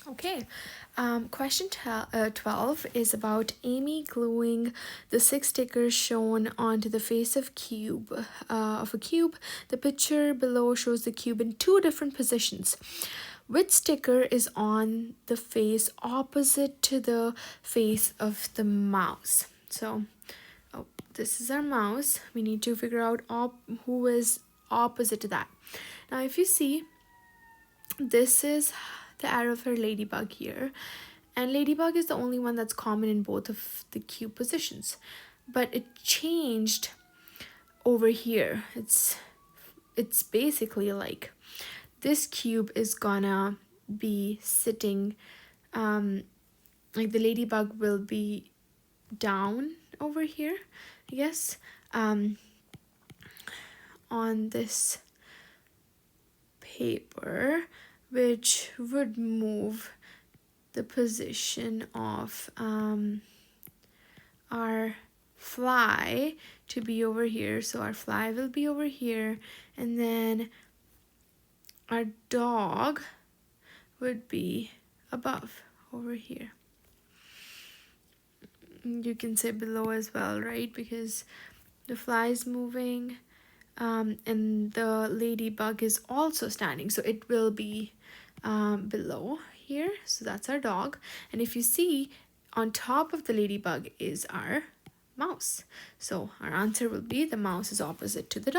Okay, question 12 is about Amy gluing the 6 stickers shown onto the face of a cube. The picture below shows the cube in 2 different positions. Which sticker is on the face opposite to the face of the mouse? So, this is our mouse. We need to figure out who is opposite to that. Now, if you see, this is the arrow for ladybug here, and ladybug is the only one that's common in both of the cube positions, but it changed over here. It's basically like this cube is gonna be sitting, like the ladybug will be down over here, I guess, on this paper, which would move the position of our fly to be over here. So our fly will be over here, and then our dog would be above over here. You can say below as well, right? Because the fly is moving, and the ladybug is also standing, so it will be below here. So that's our dog, and if you see, on top of the ladybug is our mouse. So our answer will be the mouse is opposite to the dog.